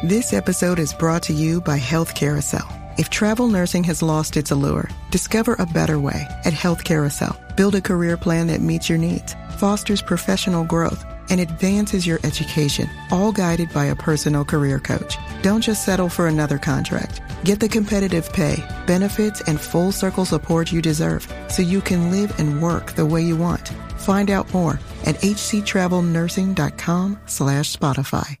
This episode is brought to you by Health Carousel. If travel nursing has lost its allure, discover a better way at Health Carousel. Build a career plan that meets your needs, fosters professional growth, and advances your education, all guided by a personal career coach. Don't just settle for another contract. Get the competitive pay, benefits, and full circle support you deserve so you can live and work the way you want. Find out more at hctravelnursing.com/Spotify.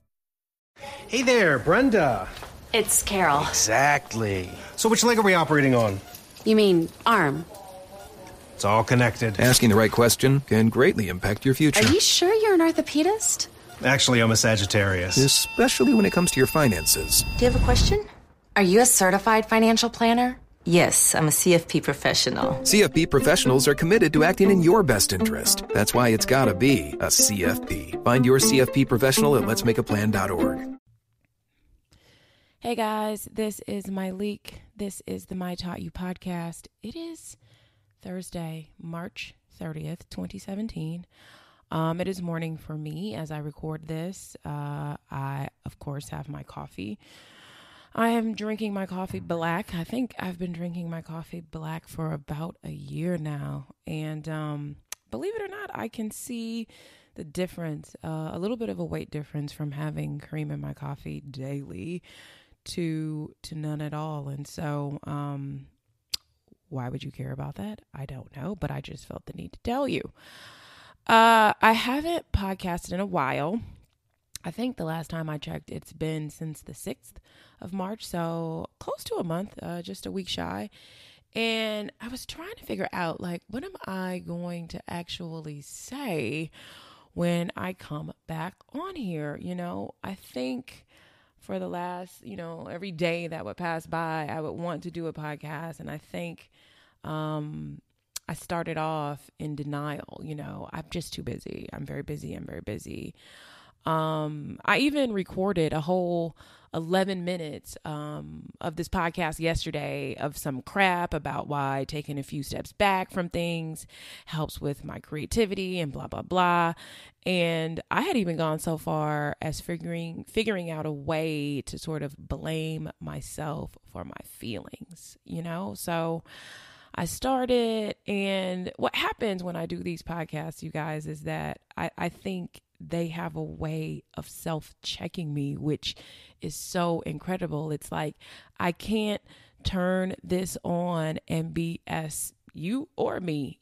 Hey there, Brenda. It's Carol. Exactly. So which leg are we operating on? You mean arm? It's all connected. Asking the right question can greatly impact your future. Are you sure you're an orthopedist? Actually, I'm a Sagittarius. Especially when it comes to your finances. Do you have a question? Are you a certified financial planner? Yes, I'm a CFP professional. CFP professionals are committed to acting in your best interest. That's why it's gotta be a CFP. Find your CFP professional at letsmakeaplan.org. Hey guys, this is Myleek. This is the My Taught You podcast. It is Thursday, March 30th, 2017. It is morning for me as I record this. I, of course, have my coffee. I am drinking my coffee black. I think I've been drinking my coffee black for about a year now. And believe it or not, I can see the difference, a little bit of a weight difference from having cream in my coffee daily to none at all. And so why would you care about that? I don't know, but I just felt the need to tell you. I haven't podcasted in a while. I think the last time I checked, it's been since the 6th of March, so close to a month, just a week shy. And I was trying to figure out, like, what am I going to actually say when I come back on here? You know, I think for the last, every day that would pass by, I would want to do a podcast. And I think I started off in denial. I'm just too busy. I'm very busy. I even recorded a whole 11 minutes of this podcast yesterday of some crap about why taking a few steps back from things helps with my creativity and blah, blah, blah. And I had even gone so far as figuring out a way to sort of blame myself for my feelings, So I started, and what happens when I do these podcasts, you guys, is that I think they have a way of self-checking me, which is so incredible. It's like I can't turn this on and BS you or me,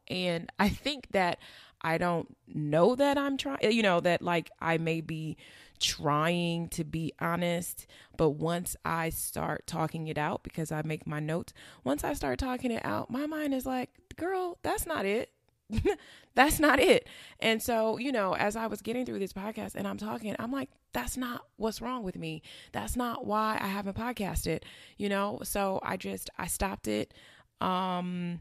and I think that I don't know that I'm trying, that like I may be trying to be honest, but once I start talking it out, because I make my notes, once I start talking it out, my mind is like, girl, that's not it. That's not it. And so, as I was getting through this podcast and I'm talking, I'm like, that's not what's wrong with me. That's not why I haven't podcasted, So I stopped it. I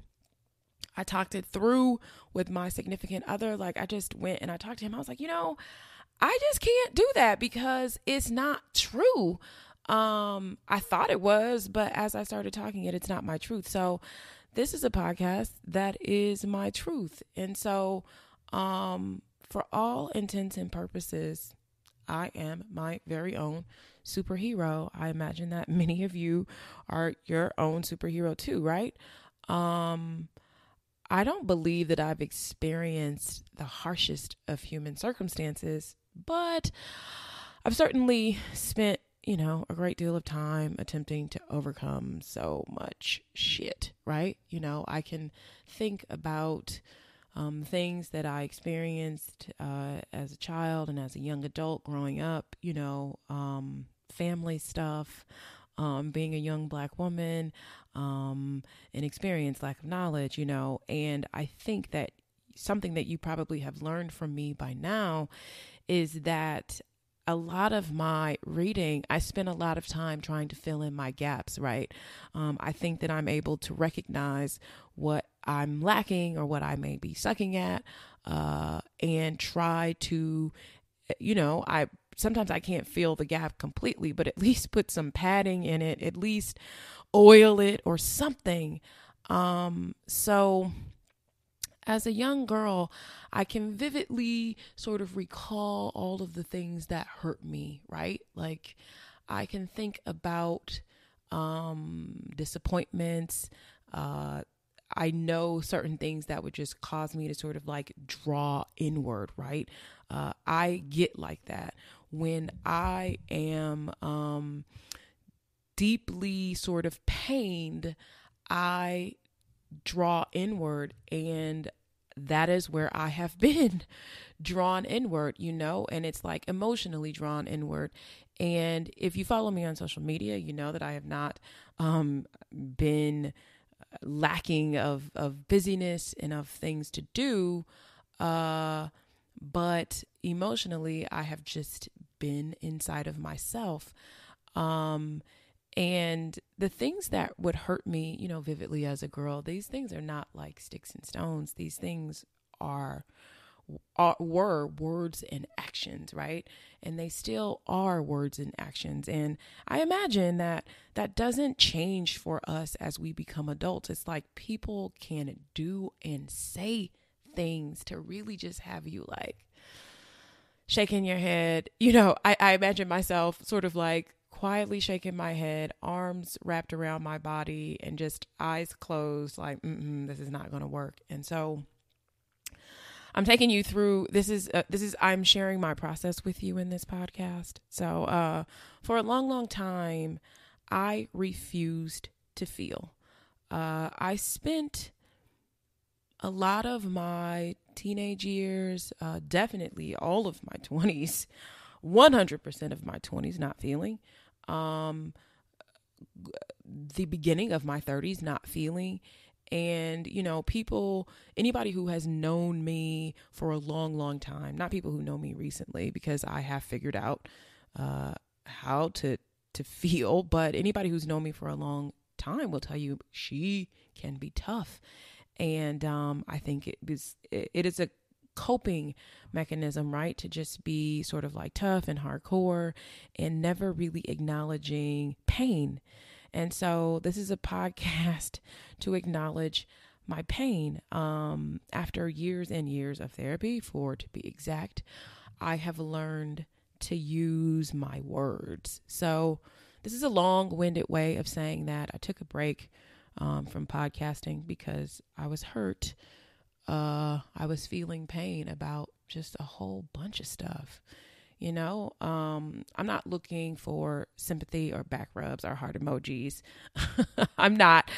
talked it through with my significant other. Like, I just went and I talked to him. I was like, I just can't do that because it's not true. I thought it was, but as I started talking it's not my truth. So this is a podcast that is my truth. And so, for all intents and purposes, I am my very own superhero. I imagine that many of you are your own superhero too, right? I don't believe that I've experienced the harshest of human circumstances, but I've certainly spent, a great deal of time attempting to overcome so much shit, right? I can think about things that I experienced as a child and as a young adult growing up, family stuff, being a young Black woman, and experience, lack of knowledge, and I think that something that you probably have learned from me by now is that a lot of my reading, I spend a lot of time trying to fill in my gaps, right? I think that I'm able to recognize what I'm lacking or what I may be sucking at, and try to, sometimes I can't fill the gap completely, but at least put some padding in it, at least oil it or something. So As a young girl, I can vividly sort of recall all of the things that hurt me, right? Like I can think about disappointments. I know certain things that would just cause me to sort of like draw inward, right? I get like that when I am deeply sort of pained. I draw inward, and that is where I have been drawn inward, and it's like emotionally drawn inward. And if you follow me on social media, you know that I have not been lacking of busyness and of things to do, but emotionally I have just been inside of myself. And the things that would hurt me, vividly as a girl, these things are not like sticks and stones. These things were words and actions, right? And they still are words and actions. And I imagine that doesn't change for us as we become adults. It's like people can do and say things to really just have you like shaking your head. I imagine myself sort of like quietly shaking my head, arms wrapped around my body, and just eyes closed, like, this is not going to work. And so I'm taking you through, I'm sharing my process with you in this podcast. So, for a long, long time, I refused to feel. I spent a lot of my teenage years, definitely all of my 20s, 100% of my 20s not feeling. The beginning of my 30s not feeling. And, anybody who has known me for a long, long time, not people who know me recently, because I have figured out how to feel, but anybody who's known me for a long time will tell you she can be tough. And I think it is a coping mechanism, right? To just be sort of like tough and hardcore and never really acknowledging pain. And so this is a podcast to acknowledge my pain. After years and years of therapy, to be exact, I have learned to use my words. So this is a long-winded way of saying that I took a break from podcasting because I was hurt. I was feeling pain about just a whole bunch of stuff. I'm not looking for sympathy or back rubs or heart emojis. I'm not.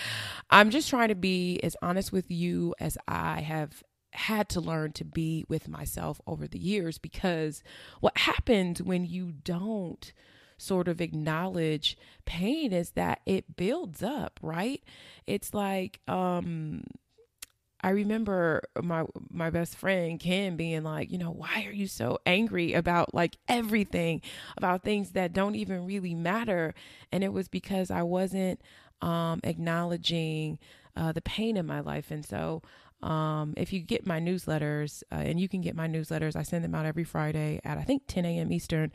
I'm just trying to be as honest with you as I have had to learn to be with myself over the years, because what happens when you don't sort of acknowledge pain is that it builds up, right? It's like, I remember my best friend Kim being like, why are you so angry about like everything, about things that don't even really matter? And it was because I wasn't acknowledging the pain in my life. And so if you get my newsletters, and you can get my newsletters, I send them out every Friday at I think 10 a.m. Eastern.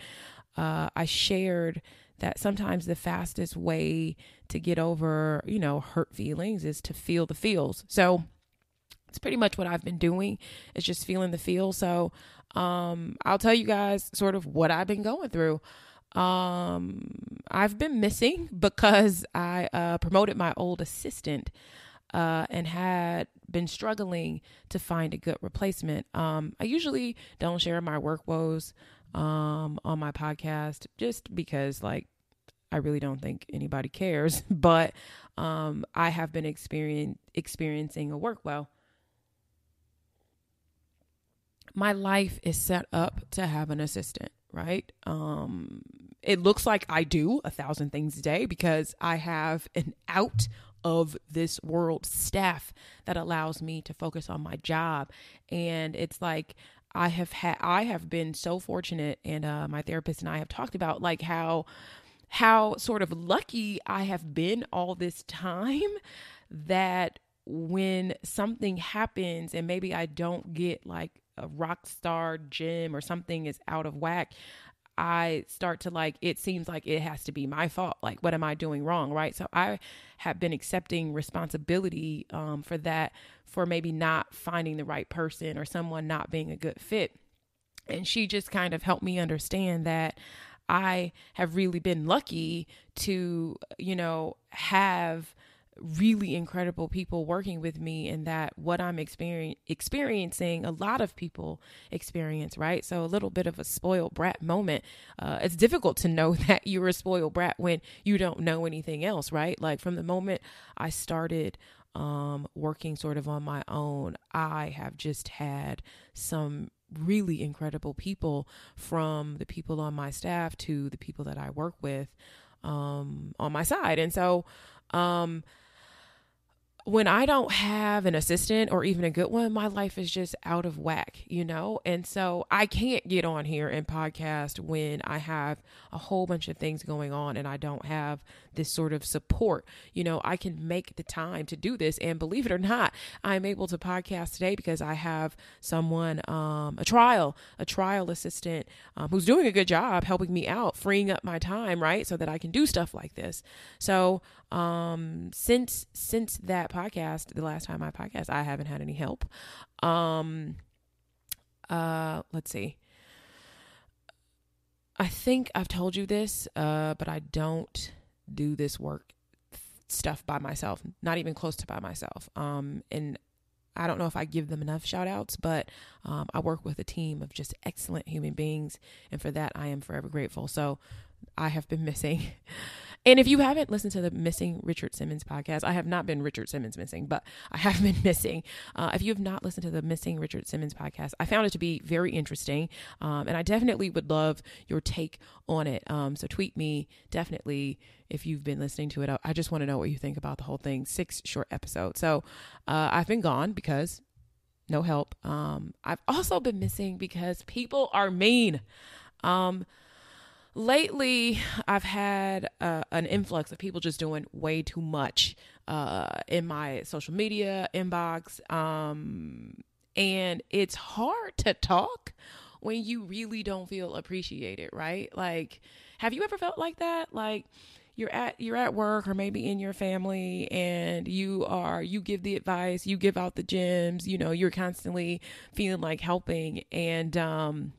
I shared that sometimes the fastest way to get over, hurt feelings is to feel the feels. So it's pretty much what I've been doing, is just feeling the feel. So I'll tell you guys sort of what I've been going through. I've been missing because I promoted my old assistant and had been struggling to find a good replacement. I usually don't share my work woes on my podcast just because I really don't think anybody cares. But I have been experiencing a work woe. My life is set up to have an assistant, right? It looks like I do 1,000 things a day because I have an out of this world staff that allows me to focus on my job. And it's like, I have been so fortunate, and my therapist and I have talked about like how sort of lucky I have been all this time, that when something happens and maybe I don't get like a rock star gym or something is out of whack, I start to like, it seems like it has to be my fault. Like, what am I doing wrong? Right. So I have been accepting responsibility for that, for maybe not finding the right person or someone not being a good fit. And she just kind of helped me understand that I have really been lucky to, have really incredible people working with me, and that what I'm experiencing, a lot of people experience, right? So a little bit of a spoiled brat moment. It's difficult to know that you're a spoiled brat when you don't know anything else, right? Like, from the moment I started working sort of on my own, I have just had some really incredible people, from the people on my staff to the people that I work with on my side. And so when I don't have an assistant or even a good one, my life is just out of whack, And so I can't get on here and podcast when I have a whole bunch of things going on and I don't have this sort of support. I can make the time to do this. And believe it or not, I'm able to podcast today because I have someone, a trial assistant who's doing a good job helping me out, freeing up my time, right? So that I can do stuff like this. So since that podcast, the last time I podcast, I haven't had any help. Let's see. I think I've told you this, but I don't do this work stuff by myself, not even close to by myself. And I don't know if I give them enough shout outs, but I work with a team of just excellent human beings. And for that, I am forever grateful. So I have been missing. And if you haven't listened to the Missing Richard Simmons podcast, I have not been Richard Simmons missing, but I have been missing. If you have not listened to the Missing Richard Simmons podcast, I found it to be very interesting. And I definitely would love your take on it. So tweet me, definitely, if you've been listening to it. I just want to know what you think about the whole thing. 6 short episodes. So I've been gone because no help. I've also been missing because people are mean. Lately, I've had an influx of people just doing way too much in my social media inbox. And it's hard to talk when you really don't feel appreciated, right? Like, have you ever felt like that? Like, you're at work or maybe in your family, and you give the advice, you give out the gems, you're constantly feeling like helping, and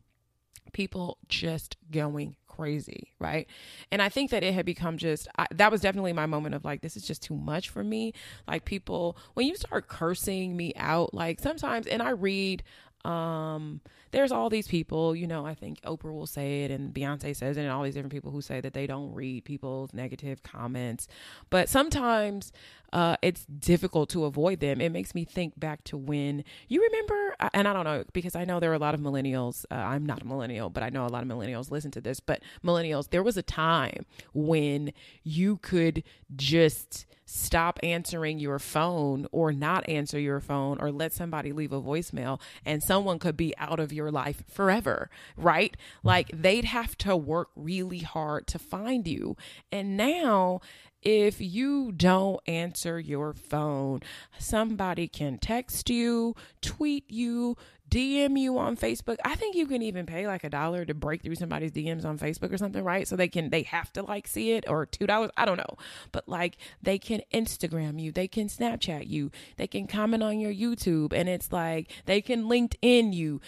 people just going crazy, right? And I think that it had become that was definitely my moment of like, this is just too much for me. Like, people, when you start cursing me out, like sometimes, and I read, there's all these people, I think Oprah will say it and Beyonce says it and all these different people who say that they don't read people's negative comments. But sometimes it's difficult to avoid them. It makes me think back to when, you remember, and I don't know, because I know there are a lot of millennials. I'm not a millennial, but I know a lot of millennials listen to this. But millennials, there was a time when you could just stop answering your phone or not answer your phone or let somebody leave a voicemail and someone could be out of your life forever, right? Like, they'd have to work really hard to find you. And now, if you don't answer your phone, somebody can text you, tweet you, DM you on Facebook. I think you can even pay like $1 to break through somebody's DMs on Facebook or something, right? So they have to like see it, or $2. I don't know. But like, they can Instagram you, they can Snapchat you, they can comment on your YouTube, and it's like, they can LinkedIn you.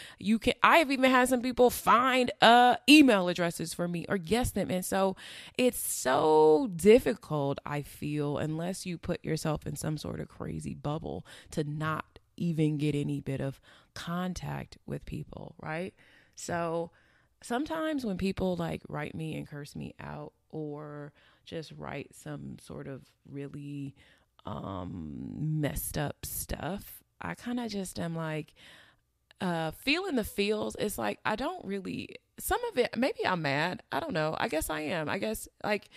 I've even had some people find email addresses for me or guess them. And so it's so difficult, I feel, unless you put yourself in some sort of crazy bubble, to not even get any bit of contact with people, right? So sometimes when people like write me and curse me out, or just write some sort of really messed up stuff, I kind of just am like, feeling the feels. It's like, I don't really, some of it, maybe I'm mad. I don't know. I guess I am. I guess like,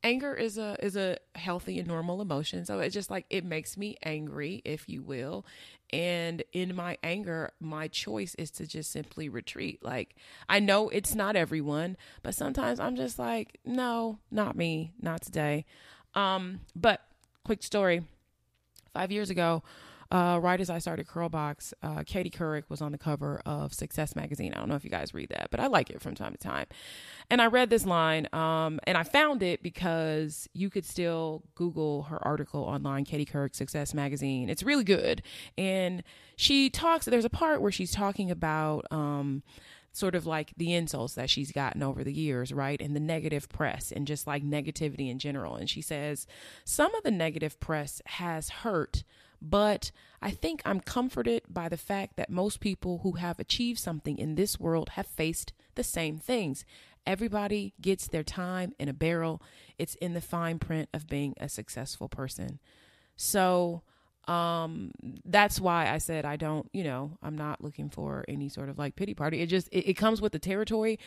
anger is a healthy and normal emotion. So it's just like, it makes me angry, if you will. And in my anger, my choice is to just simply retreat. Like, I know it's not everyone, but sometimes I'm just like, no, not me, not today. But quick story. 5 years ago, right as I started Curlbox, Katie Couric was on the cover of Success Magazine. I don't know if you guys read that, but I like it from time to time. And I read this line, and I found it because you could still Google her article online, Katie Couric, Success Magazine. It's really good. And there's a part where she's talking about sort of like the insults that she's gotten over the years, right? And the negative press and just like negativity in general. And she says, some of the negative press has hurt, but I think I'm comforted by the fact that most people who have achieved something in this world have faced the same things. Everybody gets their time in a barrel. It's in the fine print of being a successful person. So that's why I said I'm not looking for any sort of like pity party. It comes with the territory.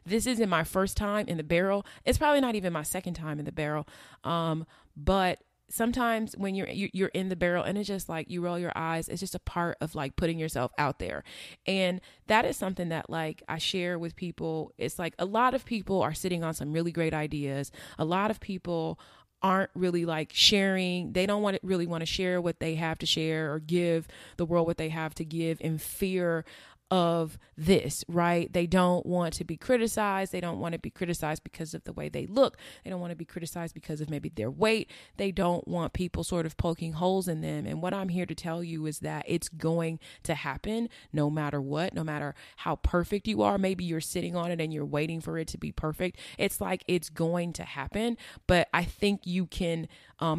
This isn't my first time in the barrel. It's probably not even my second time in the barrel. But sometimes when you're in the barrel and it's just like you roll your eyes, it's just a part of like putting yourself out there. And that is something that like I share with people. It's like a lot of people are sitting on some really great ideas. A lot of people aren't really like sharing. They don't really want to share what they have to share or give the world what they have to give in fear of this, right? They don't want to be criticized. They don't want to be criticized because of the way they look. They don't want to be criticized because of maybe their weight. They don't want people sort of poking holes in them. And what I'm here to tell you is that it's going to happen no matter what, no matter how perfect you are. Maybe you're sitting on it and you're waiting for it to be perfect. It's like it's going to happen. But I think you can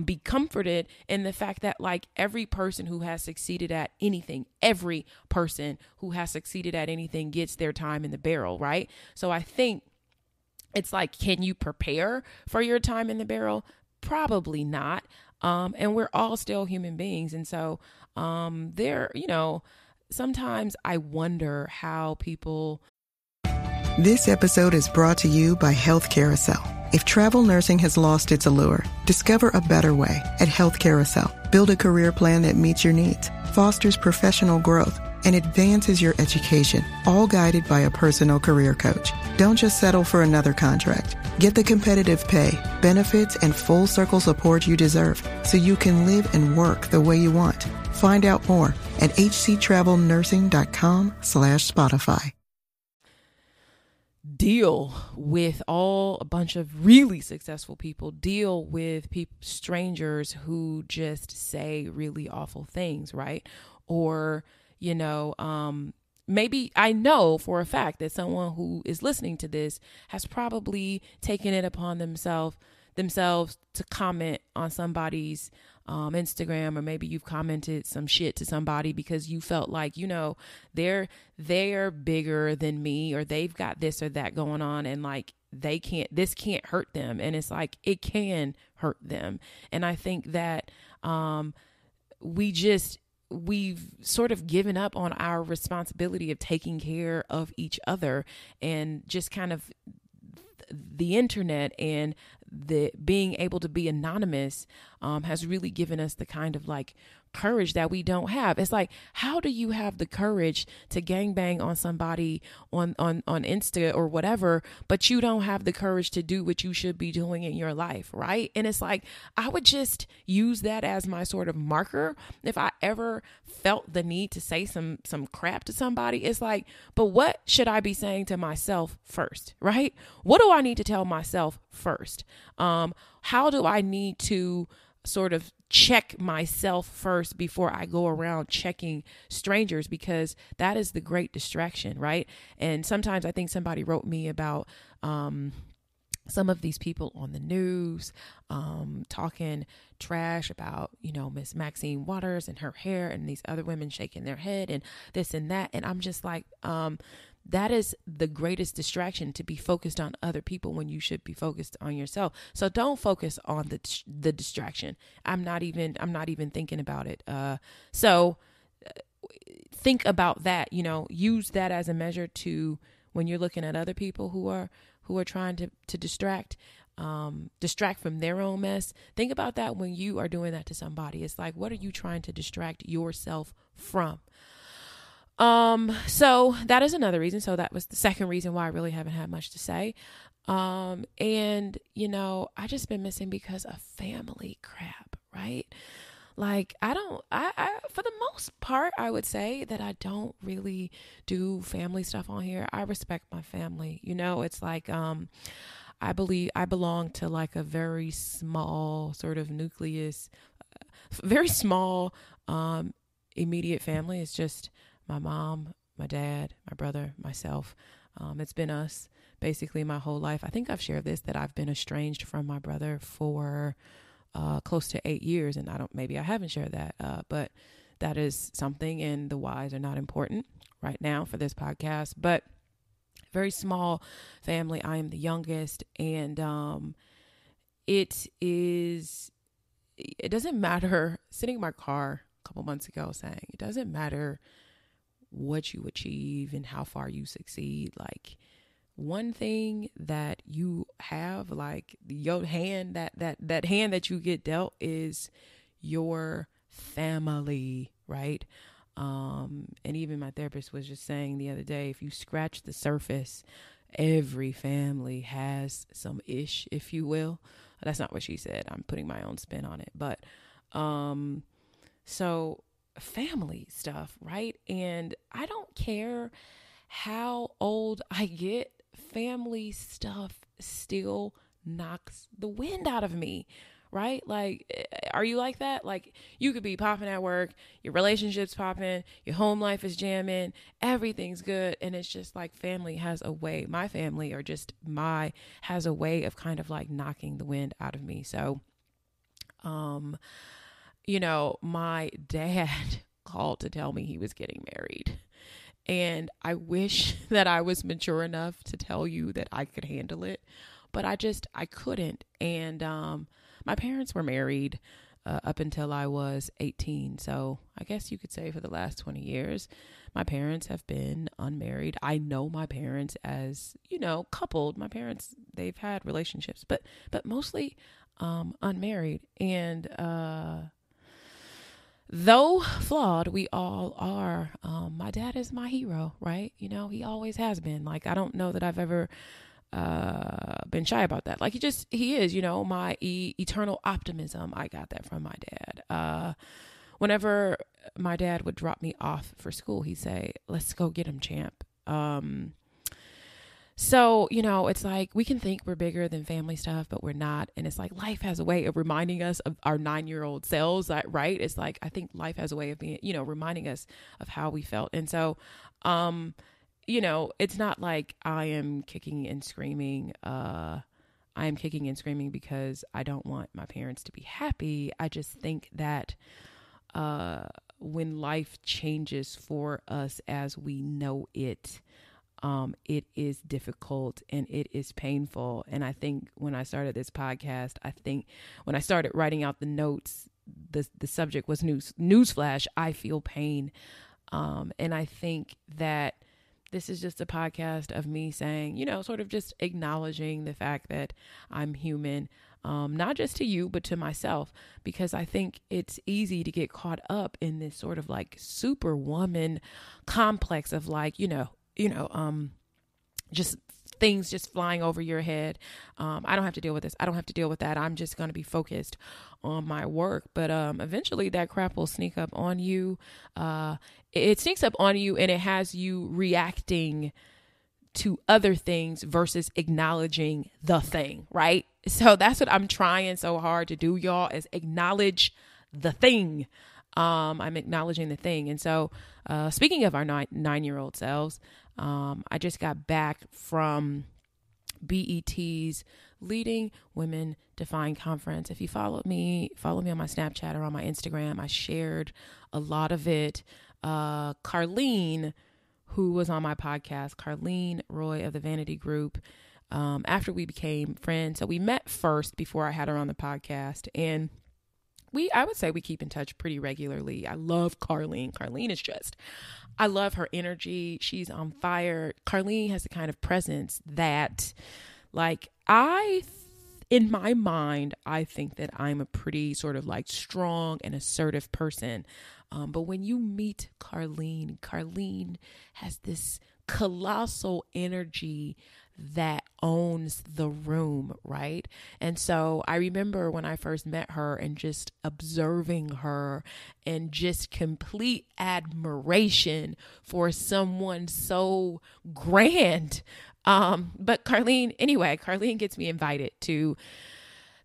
be comforted in the fact that like every person who has succeeded at anything, every person who has succeeded at anything gets their time in the barrel, right? So I think it's like, can you prepare for your time in the barrel? Probably not. And we're all still human beings. And so sometimes I wonder how people. This episode is brought to you by Health Carousel. If travel nursing has lost its allure, discover a better way at Health Carousel. Build a career plan that meets your needs, fosters professional growth, and advances your education, all guided by a personal career coach. Don't just settle for another contract. Get the competitive pay, benefits, and full circle support you deserve so you can live and work the way you want. Find out more at hctravelnursing.com/Spotify. Deal with a bunch of really successful people, deal with strangers who just say really awful things, right? Or, maybe I know for a fact that someone who is listening to this has probably taken it upon themselves to comment on somebody's Instagram, or maybe you've commented some shit to somebody because you felt like, they're bigger than me, or they've got this or that going on, and like this can't hurt them. And it's like, it can hurt them. And I think that we've sort of given up on our responsibility of taking care of each other, and just kind of the internet and the being able to be anonymous has really given us the kind of like courage that we don't have. It's like, how do you have the courage to gangbang on somebody on Insta or whatever, but you don't have the courage to do what you should be doing in your life, right? And it's like, I would just use that as my sort of marker. If I ever felt the need to say some crap to somebody, it's like, but what should I be saying to myself first, right? What do I need to tell myself first? How do I need to sort of check myself first before I go around checking strangers? Because that is the great distraction, right? And sometimes I think somebody wrote me about some of these people on the news talking trash about, Miss Maxine Waters and her hair, and these other women shaking their head and this and that. And I'm just like, that is the greatest distraction, to be focused on other people when you should be focused on yourself. So don't focus on the distraction. I'm not even thinking about it. So think about that, use that as a measure to, when you're looking at other people who are trying to distract from their own mess. Think about that when you are doing that to somebody. It's like, what are you trying to distract yourself from? So that is another reason. So that was the second reason why I really haven't had much to say. And I just been missing because of family crap, right? Like, I for the most part, I would say that I don't really do family stuff on here. I respect my family. It's like, I believe I belong to like a very small sort of nucleus, very small, immediate family. It's just my mom, my dad, my brother, myself. It's been us basically my whole life. I think I've shared this, that I've been estranged from my brother for close to 8 years. And maybe I haven't shared that, but that is something, and the whys are not important right now for this podcast, but very small family. I am the youngest, and it doesn't matter. Sitting in my car a couple months ago saying, it doesn't matter what you achieve and how far you succeed. Like, one thing that you have, like your hand, that hand that you get dealt, is your family, right? And even my therapist was just saying the other day, if you scratch the surface, every family has some ish, if you will. That's not what she said. I'm putting my own spin on it. But so family stuff, right? And I don't care how old I get, family stuff still knocks the wind out of me, right? Like, are you like that? Like, you could be popping at work, your relationship's popping, your home life is jamming, everything's good, and it's just like family has a way, my family or just has a way of kind of like knocking the wind out of me. So, my dad called to tell me he was getting married. And I wish that I was mature enough to tell you that I could handle it, but I couldn't. And my parents were married up until I was 18. So I guess you could say for the last 20 years, my parents have been unmarried. I know my parents as, coupled. My parents, they've had relationships, but mostly unmarried. And though flawed, we all are. My dad is my hero, right? He always has been. Like, I don't know that I've ever been shy about that. Like, he is, my eternal optimism. I got that from my dad. Whenever my dad would drop me off for school, he'd say, "Let's go get him, champ." So, it's like we can think we're bigger than family stuff, but we're not. And it's like life has a way of reminding us of our 9-year-old selves, right? It's like, I think life has a way of being, reminding us of how we felt. And so, it's not like I am kicking and screaming. I am kicking and screaming because I don't want my parents to be happy. I just think that when life changes for us as we know it, it is difficult and it is painful. And I think when I started this podcast, when I started writing out the notes, the subject was newsflash. I feel pain. And I think that this is just a podcast of me saying, sort of just acknowledging the fact that I'm human, not just to you, but to myself, because I think it's easy to get caught up in this sort of like superwoman complex of like, just things just flying over your head. I don't have to deal with this. I don't have to deal with that. I'm just going to be focused on my work. But eventually that crap will sneak up on you. It sneaks up on you and it has you reacting to other things versus acknowledging the thing, right? So that's what I'm trying so hard to do, y'all, is acknowledge the thing. I'm acknowledging the thing. And so speaking of our 9-year-old selves, I just got back from BET's Leading Women Define Conference. If you follow me on my Snapchat or on my Instagram, I shared a lot of it. Carlene, who was on my podcast, Carlene Roy of the Vanity Group, after we became friends. So we met first before I had her on the podcast, and I would say we keep in touch pretty regularly. I love Carlene. Carlene is I love her energy. She's on fire. Carlene has the kind of presence that, like, in my mind, I think that I'm a pretty sort of like strong and assertive person. But when you meet Carlene has this colossal energy that owns the room, right? And so I remember when I first met her and just observing her and just complete admiration for someone so grand. But Carlene gets me invited to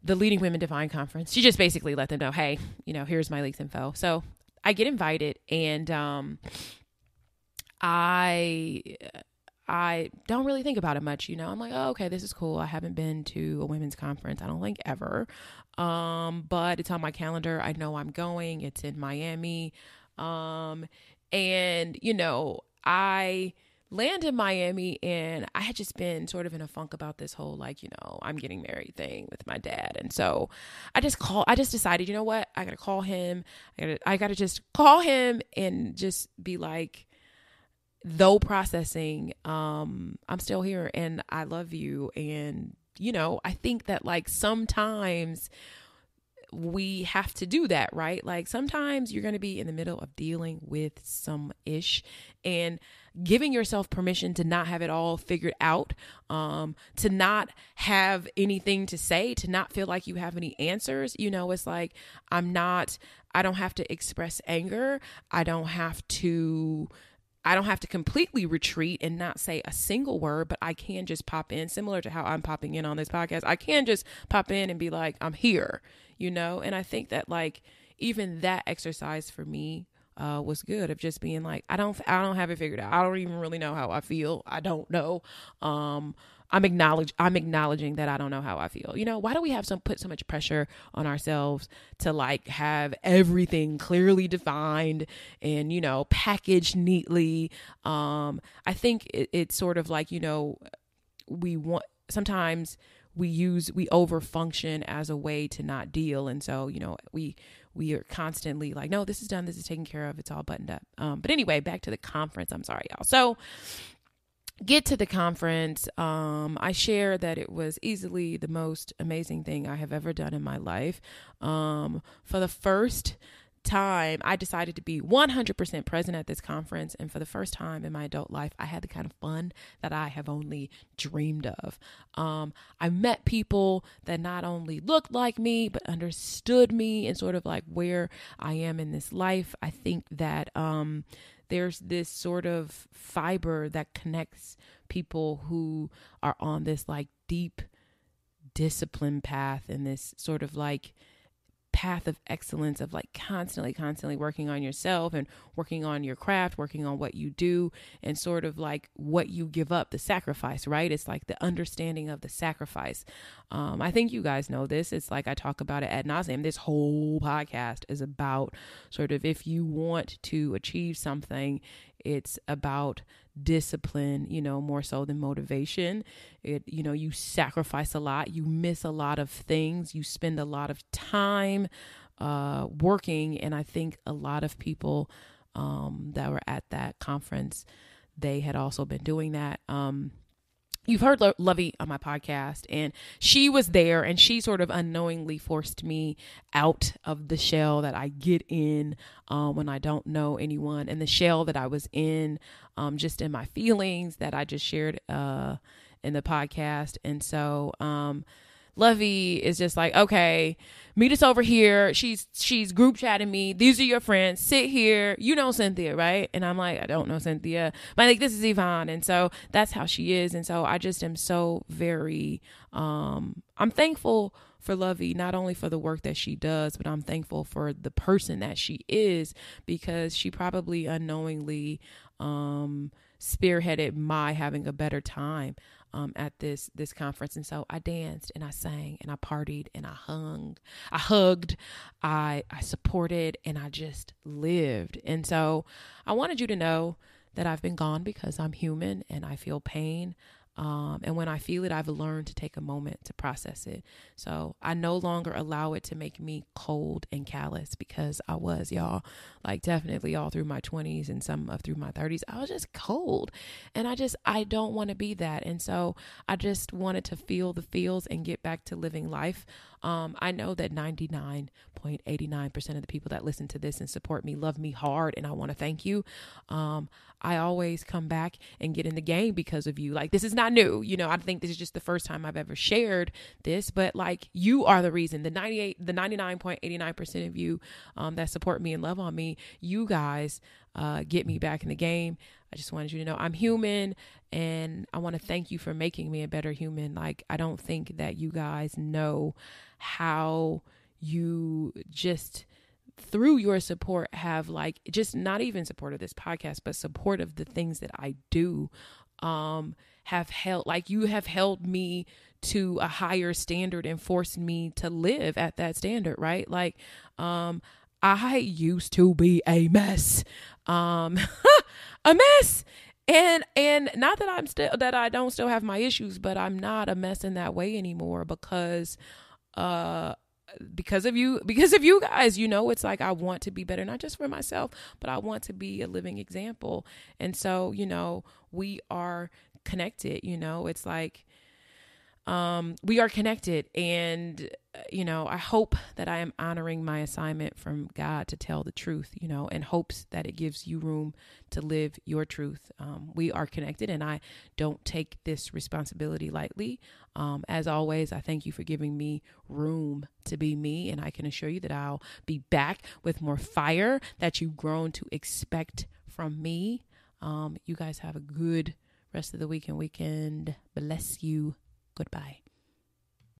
the Leading Women Divine Conference. She just basically let them know, hey, here's my leaks info. So I get invited, and I don't really think about it much. I'm like, oh, okay, this is cool. I haven't been to a women's conference, I don't think ever. But it's on my calendar. I know I'm going. It's in Miami. And, I land in Miami, and I had just been sort of in a funk about this whole, I'm getting married thing with my dad. And so I just decided, you know what? I got to call him. I got to just call him and just be like, though processing, I'm still here and I love you. And, I think that sometimes we have to do that, right? Sometimes you're going to be in the middle of dealing with some ish and giving yourself permission to not have it all figured out, to not have anything to say, to not feel like you have any answers. It's like, I don't have to express anger. I don't have to completely retreat and not say a single word, but I can just pop in, similar to how I'm popping in on this podcast. I can just pop in and be like, I'm here, and I think that even that exercise for me was good, of just being like, I don't have it figured out. I don't even really know how I feel. I don't know. I'm acknowledging that I don't know how I feel. Why do we put so much pressure on ourselves to have everything clearly defined and, packaged neatly? I think it's sort of sometimes we overfunction as a way to not deal. And so, we are constantly like, no, this is done. This is taken care of. It's all buttoned up. But anyway, back to the conference. I'm sorry, y'all. So get to the conference. I share that it was easily the most amazing thing I have ever done in my life. For the first time, I decided to be 100% present at this conference. And for the first time in my adult life, I had the kind of fun that I have only dreamed of. I met people that not only looked like me, but understood me and sort of where I am in this life. I think that, there's this sort of fiber that connects people who are on this deep discipline path, and this sort of path of excellence of constantly working on yourself and working on your craft, working on what you do, and sort of what you give up, the sacrifice, right? It's the understanding of the sacrifice. I think you guys know this. It's I talk about it ad nauseum. This whole podcast is about sort of, if you want to achieve something, it's about discipline, more so than motivation. You sacrifice a lot, you miss a lot of things, you spend a lot of time working. And I think a lot of people that were at that conference, they had also been doing that. You've heard Lovey on my podcast, and she was there, and she sort of unknowingly forced me out of the shell that I get in when I don't know anyone, and the shell that I was in just in my feelings that I just shared in the podcast. And so Lovey is just okay, meet us over here. She's group chatting me. These are your friends. Sit here. You know Cynthia, right? And I'm like, I don't know Cynthia. But this is Yvonne. And so that's how she is. And so I just am so very, I'm thankful for Lovey, not only for the work that she does, but I'm thankful for the person that she is, because she probably unknowingly spearheaded my having a better time at this conference. And so I danced and I sang and I partied and I hugged, I supported, and I just lived. And so I wanted you to know that I've been gone because I'm human and I feel pain. And when I feel it, I've learned to take a moment to process it. So I no longer allow it to make me cold and callous, because I was, y'all, definitely all through my 20s and some of through my 30s, I was just cold, and I don't want to be that. And so I just wanted to feel the feels and get back to living life I know that 99.89% of the people that listen to this and support me love me hard, and I want to thank you. I always come back and get in the game because of you. Like, this is not new. You know, I think this is just the first time I've ever shared this, but like, you are the reason. The 99.89% of you that support me and love on me, you guys get me back in the game. I just wanted you to know I'm human, and I want to thank you for making me a better human. Like, I don't think that you guys know how you just, through your support, have like, just not even support of this podcast, but support of the things that I do, have held, like, you have held me to a higher standard and forced me to live at that standard, right? Like, I used to be a mess, a mess. And not that I don't still have my issues, but I'm not a mess in that way anymore because of you guys. You know, it's like, I want to be better, not just for myself, but I want to be a living example. And so, you know, we are connected. You know, it's like, we are connected, and you know, I hope that I am honoring my assignment from God to tell the truth, you know, and hopes that it gives you room to live your truth. We are connected, and I don't take this responsibility lightly. As always, I thank you for giving me room to be me, and I can assure you that I'll be back with more fire that you've grown to expect from me. You guys have a good rest of the week and weekend. Bless you. Goodbye.